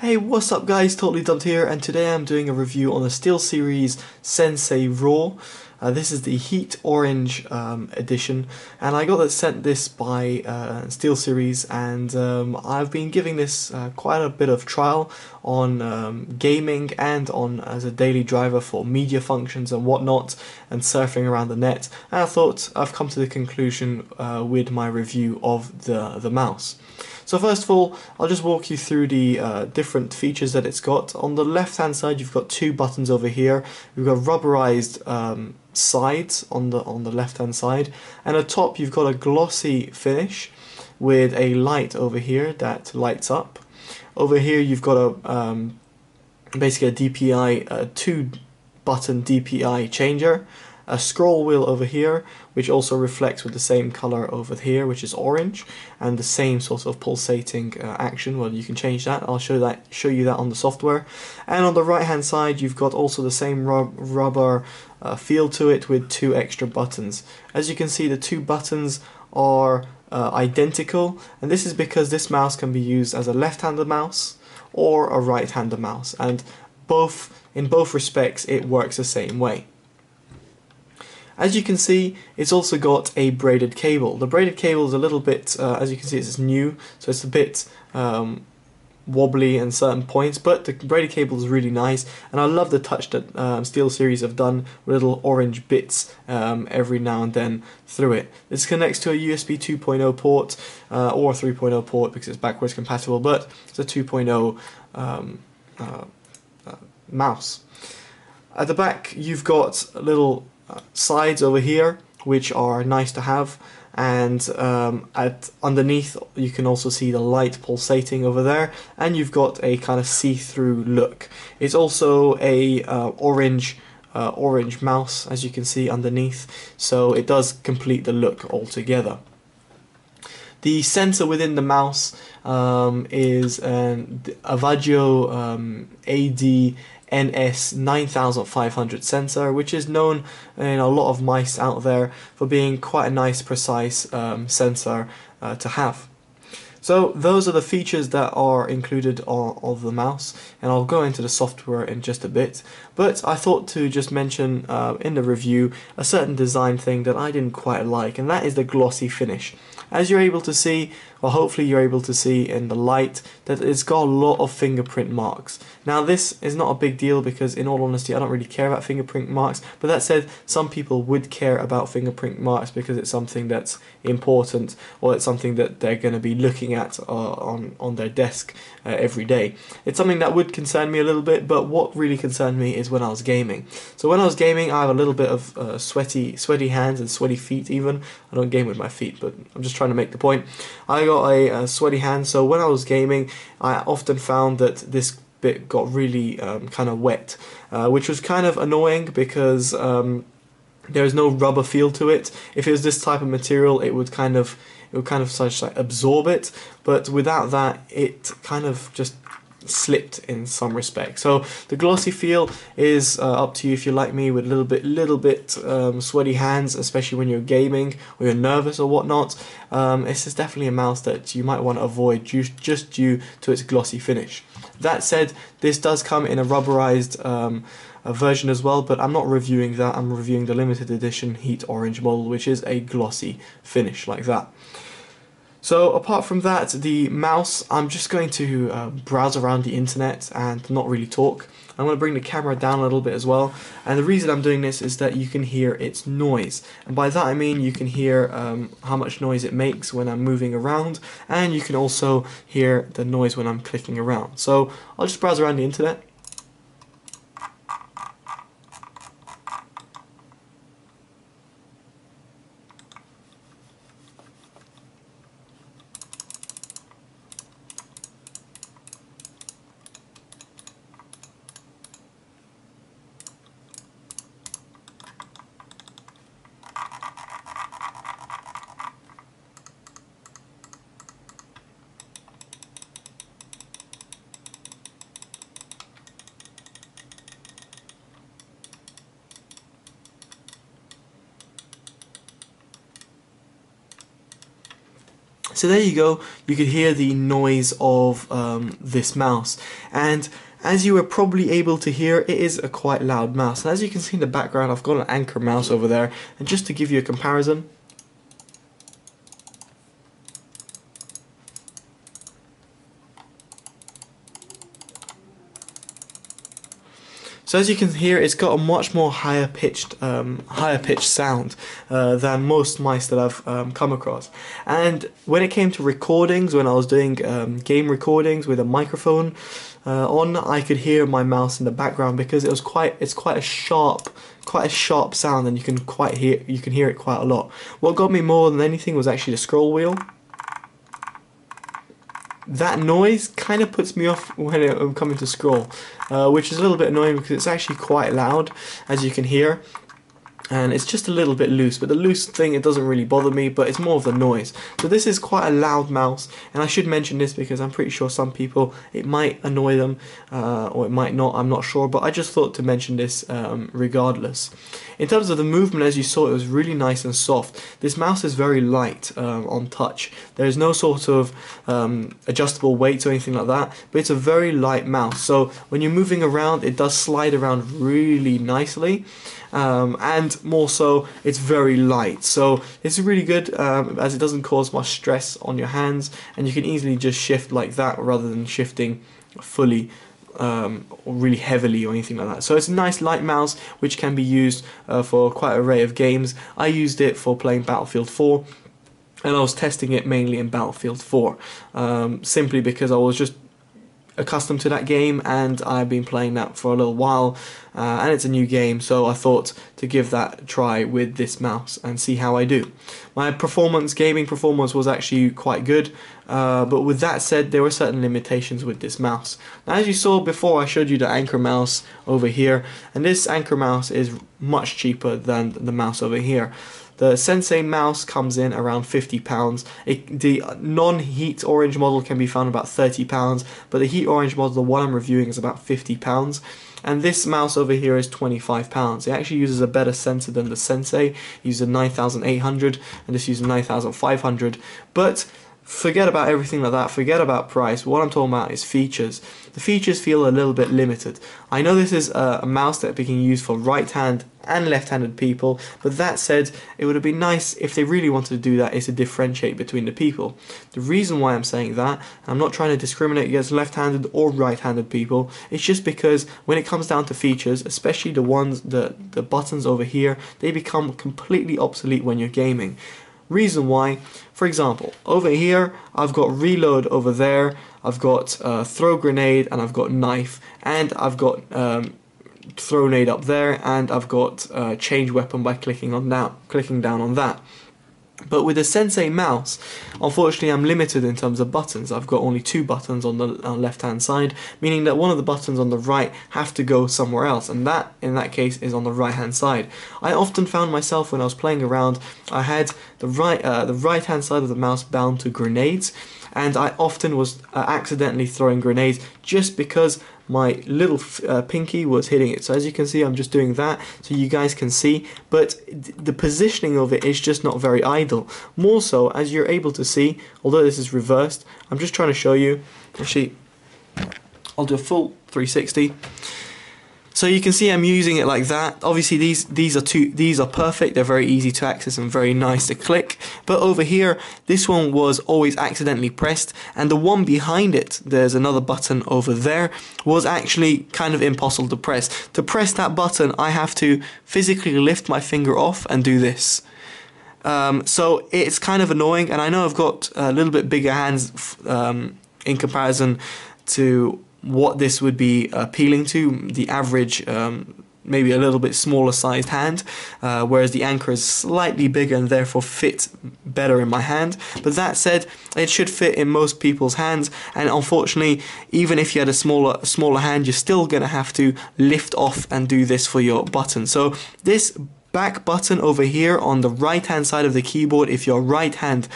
Hey, what's up guys, Totally Dubbed here, and today I'm doing a review on the SteelSeries Sensei Raw. This is the Heat Orange edition, and I got sent this by SteelSeries, and I've been giving this quite a bit of trial on gaming and on as a daily driver for media functions and whatnot, and surfing around the net, and I thought I've come to the conclusion with my review of the mouse. So first of all, I'll just walk you through the different features that it's got. On the left hand side, you've got two buttons over here. We've got rubberized sides on the left hand side, and at top you've got a glossy finish with a light over here that lights up. Over here you've got a basically a DPI, two button DPI changer, a scroll wheel over here, which also reflects with the same color over here, which is orange, and the same sort of pulsating action. Well, you can change that. I'll show you that on the software. And on the right hand side, you've got also the same rubber feel to it with two extra buttons. As you can see, the two buttons are identical, and this is because this mouse can be used as a left-handed mouse or a right-handed mouse, and in both respects it works the same way. As you can see, it's also got a braided cable. The braided cable is a little bit, as you can see, it's new, so it's a bit wobbly in certain points, but the braided cable is really nice, and I love the touch that SteelSeries have done with little orange bits every now and then through it. This connects to a USB 2.0 port or a 3.0 port because it's backwards compatible, but it's a 2.0 mouse. At the back, you've got little sides over here which are nice to have, and underneath you can also see the light pulsating over there, and you've got a kind of see-through look. It's also a orange mouse, as you can see underneath, so it does complete the look altogether. The sensor within the mouse is an Avaggio AdSense 9500 sensor, which is known in a lot of mice out there for being quite a nice, precise sensor to have. So those are the features that are included of the mouse, and I'll go into the software in just a bit. But I thought to just mention in the review a certain design thing that I didn't quite like, and that is the glossy finish. As you're able to see, or hopefully you're able to see in the light, that it's got a lot of fingerprint marks. Now this is not a big deal because, in all honesty, I don't really care about fingerprint marks, but that said, some people would care about fingerprint marks because it's something that's important, or it's something that they're going to be looking at on their desk every day. It's something that would concern me a little bit, but what really concerned me is when I was gaming. So when I was gaming, I have a little bit of sweaty hands and sweaty feet even. I don't game with my feet, but I'm just trying to make the point. I got a sweaty hand, so when I was gaming, I often found that this bit got really kind of wet, which was kind of annoying because there is no rubber feel to it. If it was this type of material, it would kind of such like absorb it, but without that, it kind of just slipped in some respects. So the glossy feel is up to you if you're like me with little bit sweaty hands, especially when you're gaming or you're nervous or whatnot. This is definitely a mouse that you might want to avoid just due to its glossy finish. That said, this does come in a rubberized version as well, but I'm not reviewing that. I'm reviewing the limited edition Heat Orange model, which is a glossy finish like that. So apart from that, the mouse, I'm just going to browse around the internet and not really talk. I'm going to bring the camera down a little bit as well, and the reason I'm doing this is that you can hear its noise, and by that I mean you can hear how much noise it makes when I'm moving around, and you can also hear the noise when I'm clicking around. So I'll just browse around the internet. So there you go, you could hear the noise of this mouse, and as you were probably able to hear, it is a quite loud mouse. And as you can see in the background, I've got an Anker mouse over there, and just to give you a comparison, so as you can hear, it's got a much more higher pitched sound than most mice that I've come across. And when it came to recordings, when I was doing game recordings with a microphone on, I could hear my mouse in the background because it's quite a sharp sound, and you can hear it quite a lot. What got me more than anything was actually the scroll wheel. That noise kind of puts me off when I'm coming to scroll, which is a little bit annoying because it's actually quite loud, as you can hear, and it's just a little bit loose. But the loose thing, it doesn't really bother me, but it's more of the noise. So this is quite a loud mouse, and I should mention this because I'm pretty sure some people, it might annoy them, or it might not, I'm not sure, but I just thought to mention this regardless. In terms of the movement, as you saw, it was really nice and soft. This mouse is very light on touch. There's no sort of adjustable weights or anything like that, but it's a very light mouse. So when you're moving around, it does slide around really nicely, and more so, it's very light. So it's really good as it doesn't cause much stress on your hands, and you can easily just shift like that rather than shifting fully or really heavily or anything like that. So it's a nice light mouse which can be used for quite an array of games. I used it for playing Battlefield 4, and I was testing it mainly in Battlefield 4 simply because I was just accustomed to that game, and I've been playing that for a little while, and it's a new game, so I thought to give that a try with this mouse and see how I do. My gaming performance was actually quite good, but with that said, there were certain limitations with this mouse. Now, as you saw before, I showed you the Anker mouse over here, and this Anker mouse is much cheaper than the mouse over here. The Sensei mouse comes in around £50. The non-heat orange model can be found about £30, but the heat orange model, the one I'm reviewing, is about £50. And this mouse over here is £25. It actually uses a better sensor than the Sensei. It uses a 9800, and this uses 9500. But forget about everything like that, forget about price. What I'm talking about is features. The features feel a little bit limited. I know this is a mouse that we can use for right-hand and left-handed people, but that said, it would have been nice if they really wanted to do that, is to differentiate between the people. The reason why I'm saying that, I'm not trying to discriminate against left-handed or right-handed people, it's just because when it comes down to features, especially the buttons over here, they become completely obsolete when you're gaming. Reason why, for example, over here I've got reload over there, I've got throw grenade, and I've got knife, and I've got throw nade up there, and I've got change weapon by clicking down on that. But with the Sensei mouse, unfortunately I'm limited in terms of buttons. I've got only 2 buttons on the left hand side, meaning that one of the buttons on the right have to go somewhere else, and that in that case is on the right hand side. I often found myself when I was playing around, I had the right hand side of the mouse bound to grenades, and I often was accidentally throwing grenades just because my little pinky was hitting it. So as you can see, I'm just doing that so you guys can see, but the positioning of it is just not very idle. More so, as you're able to see, although this is reversed, I'm just trying to show you. Actually, I'll do a full 360. So you can see I'm using it like that. Obviously these are perfect, they're very easy to access and very nice to click. But over here, this one was always accidentally pressed, and the one behind it, there's another button over there, was actually kind of impossible to press. To press that button, I have to physically lift my finger off and do this. So it's kind of annoying, and I know I've got a little bit bigger hands in comparison to what this would be appealing to the average, maybe a little bit smaller sized hand, whereas the Anker is slightly bigger and therefore fits better in my hand. But that said, it should fit in most people's hands, and unfortunately, even if you had a smaller hand, you're still going to have to lift off and do this for your button. So this back button over here on the right hand side of the keyboard, if you're a right hand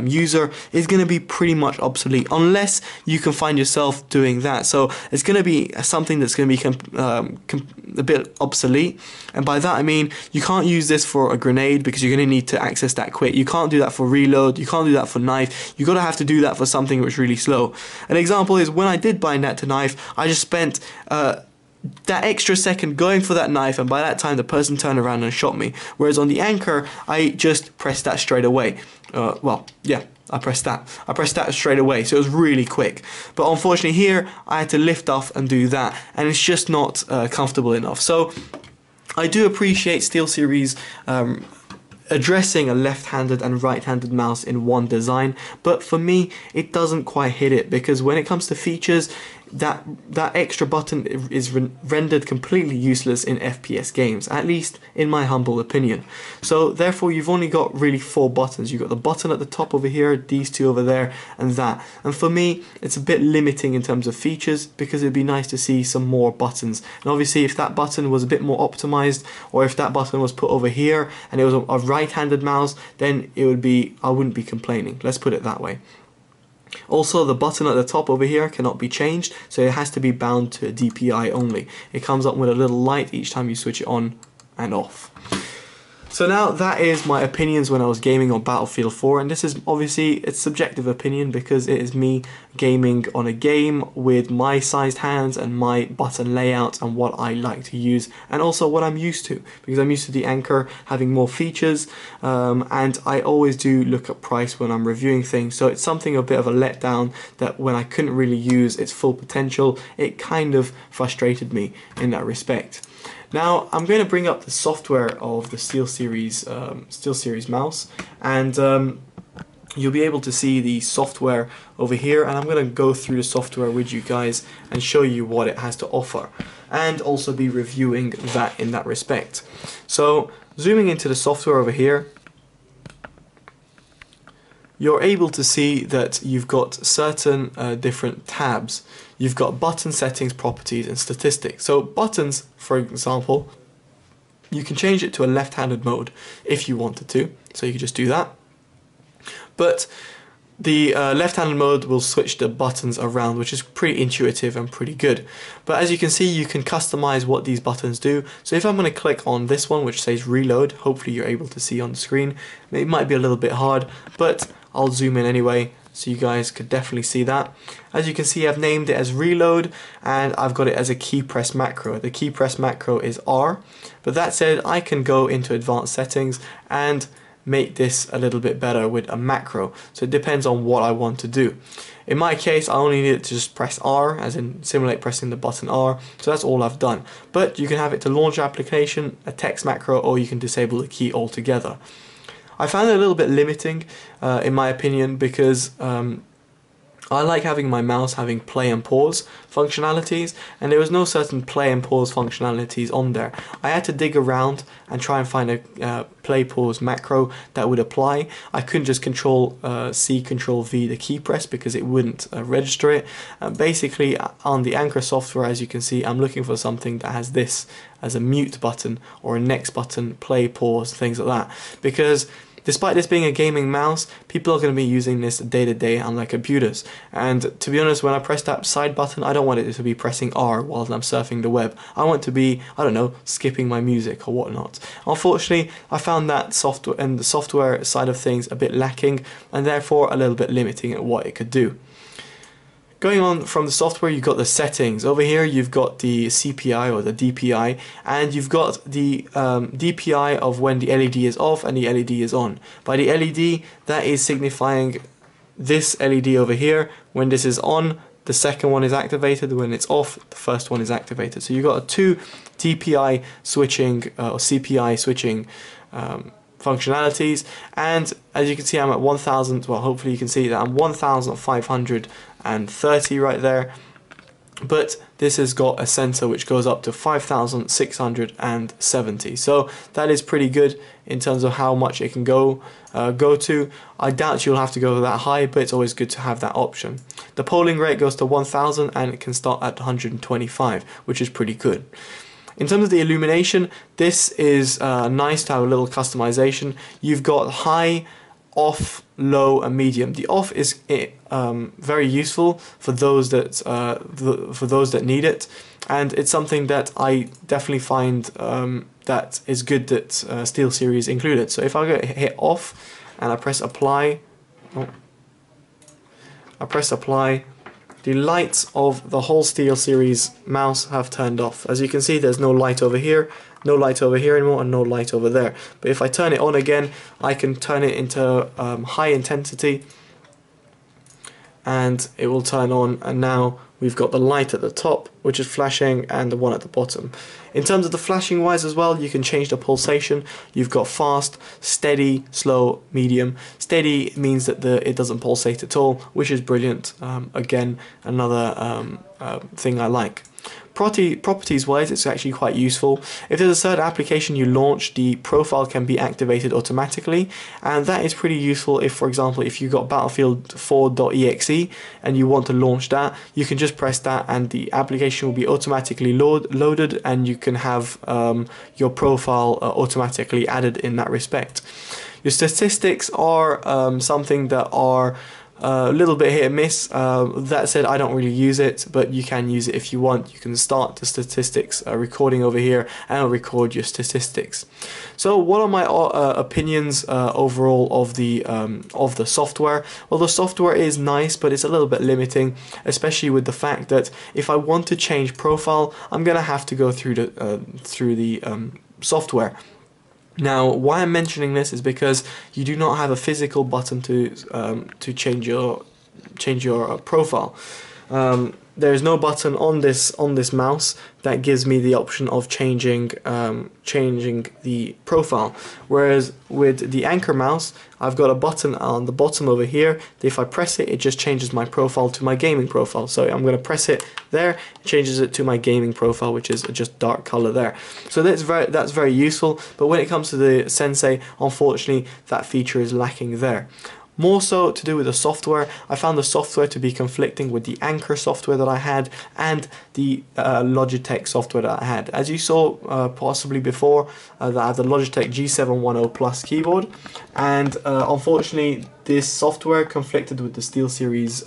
user, is going to be pretty much obsolete unless you can find yourself doing that. So it's going to be something that's going to be a bit obsolete, and by that I mean you can't use this for a grenade because you're going to need to access that quick. You can't do that for reload, you can't do that for knife, you're going to have to do that for something which is really slow. An example is when I did bind that to knife, I just spent that extra second going for that knife, and by that time the person turned around and shot me. Whereas on the anchor, I just pressed that straight away. I pressed that straight away, so it was really quick. But unfortunately here, I had to lift off and do that, and it's just not comfortable enough. So I do appreciate SteelSeries addressing a left-handed and right-handed mouse in one design, but for me it doesn't quite hit it, because when it comes to features, that extra button is rendered completely useless in FPS games, at least in my humble opinion. So therefore you've only got really 4 buttons. You've got the button at the top over here, these 2 over there, and that. And for me it's a bit limiting in terms of features, because it'd be nice to see some more buttons. And obviously if that button was a bit more optimized, or if that button was put over here and it was a right-handed mouse, then it would be, I wouldn't be complaining, let's put it that way. Also, the button at the top over here cannot be changed, so it has to be bound to a DPI only. It comes up with a little light each time you switch it on and off. So now that is my opinions when I was gaming on Battlefield 4, and this is obviously it's subjective opinion because it is me gaming on a game with my sized hands and my button layout and what I like to use, and also what I'm used to, because I'm used to the Anchor having more features, and I always do look at price when I'm reviewing things, so it's something a bit of a letdown that when I couldn't really use its full potential, it kind of frustrated me in that respect. Now I'm going to bring up the software of the SteelSeries mouse, and you'll be able to see the software over here, and I'm going to go through the software with you guys and show you what it has to offer, and also be reviewing that in that respect. So zooming into the software over here, you're able to see that you've got certain different tabs. You've got button settings, properties, and statistics. So buttons, for example, you can change it to a left-handed mode if you wanted to, so you can just do that. But the left-handed mode will switch the buttons around, which is pretty intuitive and pretty good. But as you can see, you can customize what these buttons do. So if I'm going to click on this one, which says reload, hopefully you're able to see on the screen. It might be a little bit hard, but I'll zoom in anyway, so you guys could definitely see that. As you can see, I've named it as reload, and I've got it as a key press macro. The key press macro is R, but that said, I can go into advanced settings and make this a little bit better with a macro. So it depends on what I want to do. In my case, I only need it to just press R, as in simulate pressing the button R, so that's all I've done. But you can have it to launch application, a text macro, or you can disable the key altogether. I found it a little bit limiting, in my opinion, because I like having my mouse having play and pause functionalities, and there was no certain play and pause functionalities on there. I had to dig around and try and find a play pause macro that would apply. I couldn't just control C, control V the key press, because it wouldn't register it. Basically on the Anchor software, as you can see, I'm looking for something that has this as a mute button or a next button, play, pause, things like that, because despite this being a gaming mouse, people are going to be using this day to day on their computers. And to be honest, when I press that side button, I don't want it to be pressing R while I'm surfing the web. I want to be, I don't know, skipping my music or whatnot. Unfortunately, I found that software and the software side of things a bit lacking, and therefore a little bit limiting at what it could do. Going on from the software, you've got the settings. Over here you've got the CPI or the DPI, and you've got the DPI of when the LED is off and the LED is on. By the LED, that is signifying this LED over here. When this is on, the second one is activated. When it's off, the first one is activated. So you've got a 2 DPI switching or CPI switching functionalities, and as you can see, I'm at 1000. Well, hopefully you can see that I'm 1530 right there, but this has got a sensor which goes up to 5670, so that is pretty good in terms of how much it can go to. I doubt you'll have to go that high, but it's always good to have that option. The polling rate goes to 1000, and it can start at 125, which is pretty good. In terms of the illumination, this is nice to have a little customization. You've got high, off, low, and medium. The off is very useful for those that need it, and it's something that I definitely find that is good that SteelSeries included. So if I hit off and I press apply, the lights of the whole SteelSeries mouse have turned off. As you can see, there's no light over here, no light over here anymore, and no light over there. But if I turn it on again, I can turn it into high intensity, and it will turn on, and now we've got the light at the top, which is flashing, and the one at the bottom. In terms of the flashing wise as well, you can change the pulsation. You've got fast, steady, slow, medium. Steady means that it doesn't pulsate at all, which is brilliant. Again, another thing I like. Properties wise, it's actually quite useful. If there's a certain application you launch, the profile can be activated automatically, and that is pretty useful if, for example, if you got Battlefield 4.exe and you want to launch that, you can just press that and the application will be automatically loaded, and you can have your profile automatically added in that respect. Your statistics are something that are a little bit hit and miss. That said, I don't really use it, but you can use it if you want. You can start the statistics recording over here and it'll record your statistics. So what are my opinions overall of the software? Well, the software is nice, but it's a little bit limiting, especially with the fact that if I want to change profile, I'm gonna have to go through the software. Now, why I'm mentioning this is because you do not have a physical button to change your profile. There is no button on this mouse that gives me the option of changing the profile. Whereas with the Anchor mouse, I've got a button on the bottom over here. If I press it, it just changes my profile to my gaming profile. So I'm going to press it there, it changes it to my gaming profile, which is just dark color there. So that's very useful. But when it comes to the Sensei, unfortunately, that feature is lacking there. More so to do with the software, I found the software to be conflicting with the Anchor software that I had and the Logitech software that I had. As you saw possibly before, that I have the Logitech G710 Plus keyboard, and unfortunately this software conflicted with the SteelSeries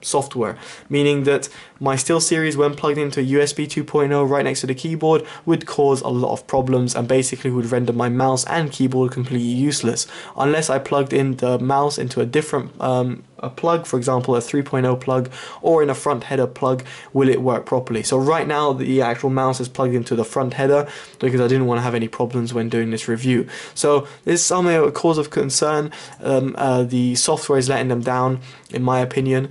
software, meaning that my SteelSeries, when plugged into USB 2.0 right next to the keyboard, would cause a lot of problems and basically would render my mouse and keyboard completely useless. Unless I plugged in the mouse into a different plug, for example a 3.0 plug or in a front header plug, will it work properly. So right now the actual mouse is plugged into the front header because I didn't want to have any problems when doing this review. So this is something a cause of concern. The software is letting them down, in my opinion.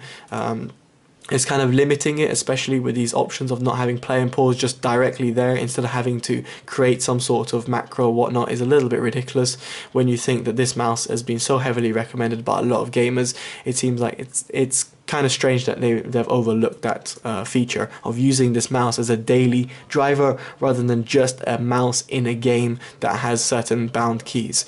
It's kind of limiting it, especially with these options of not having play and pause just directly there instead of having to create some sort of macro or whatnot, is a little bit ridiculous when you think that this mouse has been so heavily recommended by a lot of gamers. It seems like it's kind of strange that they've overlooked that feature of using this mouse as a daily driver rather than just a mouse in a game that has certain bound keys.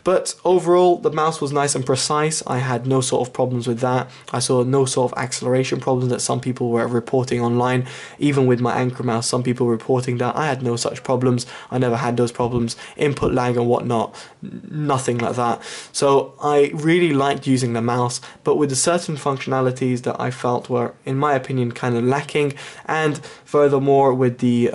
But overall, the mouse was nice and precise. I had no sort of problems with that. I saw no sort of acceleration problems that some people were reporting online. Even with my Anchor mouse, some people were reporting that. I had no such problems. I never had those problems. Input lag and whatnot, nothing like that. So I really liked using the mouse, but with the certain functionalities that I felt were, in my opinion, kind of lacking, and furthermore with the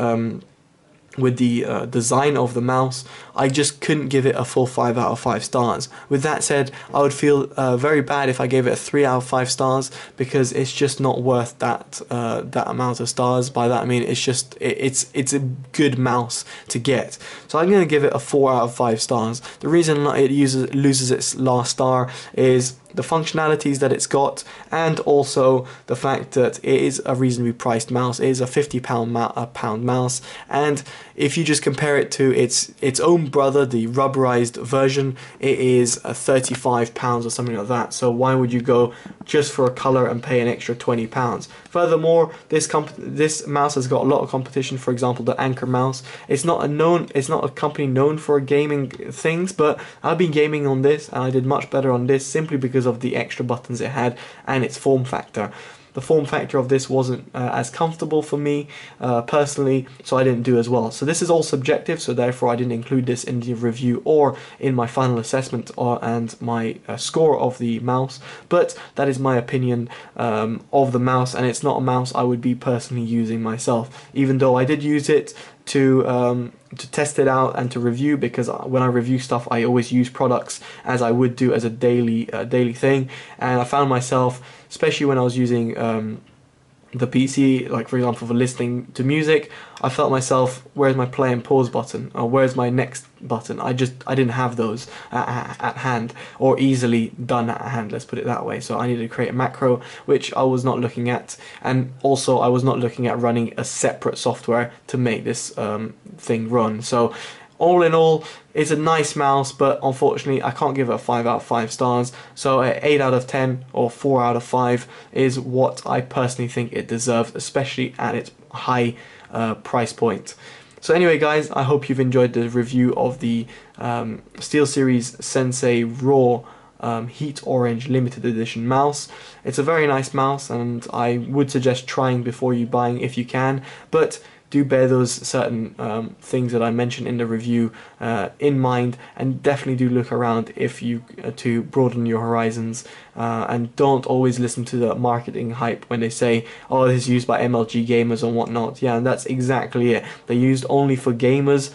design of the mouse, I just couldn't give it a full 5 out of 5 stars. With that said, I would feel very bad if I gave it a 3 out of 5 stars, because it's just not worth that amount of stars. By that I mean it's a good mouse to get. So I'm going to give it a 4 out of 5 stars. The reason it loses its last star is the functionalities that it's got, and also the fact that it is a reasonably priced mouse. It is a £50 mouse, and if you just compare it to its own brother, the rubberized version, it is £35 or something like that. So why would you go just for a color and pay an extra £20? Furthermore, this mouse has got a lot of competition. For example, the Anchor mouse. It's not a company known for gaming things, but I've been gaming on this and I did much better on this simply because of the extra buttons it had and its form factor. the form factor of this wasn't as comfortable for me personally, so I didn't do as well. So this is all subjective, so therefore I didn't include this in the review or in my final assessment and my score of the mouse, but that is my opinion of the mouse, and it's not a mouse I would be personally using myself, even though I did use it to test it out and to review, because when I review stuff I always use products as I would do as a daily thing, and I found myself, especially when I was using the PC, like for example for listening to music, I felt myself, where's my play and pause button, or where's my next button? I didn't have those at hand, or easily done at hand, let's put it that way. So I needed to create a macro, which I was not looking at, and also I was not looking at running a separate software to make this thing run. So all in all, it's a nice mouse, but unfortunately I can't give it a 5 out of 5 stars, so an 8 out of 10 or 4 out of 5 is what I personally think it deserves, especially at its high price point. So anyway guys, I hope you've enjoyed the review of the SteelSeries Sensei Raw Heat Orange limited edition mouse. It's a very nice mouse, and I would suggest trying before you buying if you can, but do bear those certain things that I mentioned in the review in mind, and definitely do look around if you to broaden your horizons, and don't always listen to the marketing hype when they say, oh, this is used by MLG gamers and whatnot. Yeah, and that's exactly it. They're used only for gamers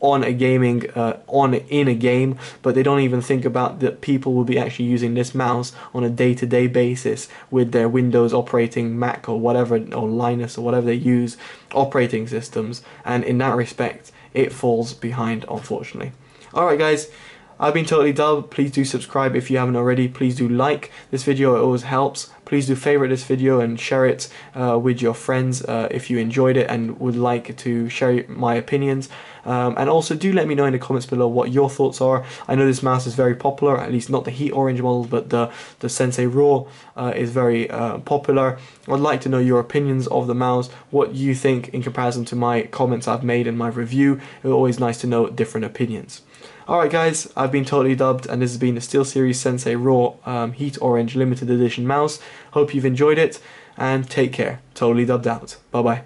on a gaming in a game, but they don't even think about that people will be actually using this mouse on a day-to-day basis with their Windows operating, Mac or whatever, or Linux or whatever they use operating systems, and in that respect it falls behind, unfortunately. Alright guys, I've been Totally Dubbed. Please do subscribe if you haven't already. Please do like this video, it always helps. Please do favorite this video and share it with your friends if you enjoyed it and would like to share my opinions. And also do let me know in the comments below what your thoughts are. I know this mouse is very popular, at least not the Heat Orange model, but the Sensei Raw is very popular. I'd like to know your opinions of the mouse, what you think in comparison to my comments I've made in my review. It's always nice to know different opinions. Alright guys, I've been Totally Dubbed, and this has been the SteelSeries Sensei Raw Heat Orange limited edition mouse. Hope you've enjoyed it, and take care. Totally Dubbed out. Bye bye.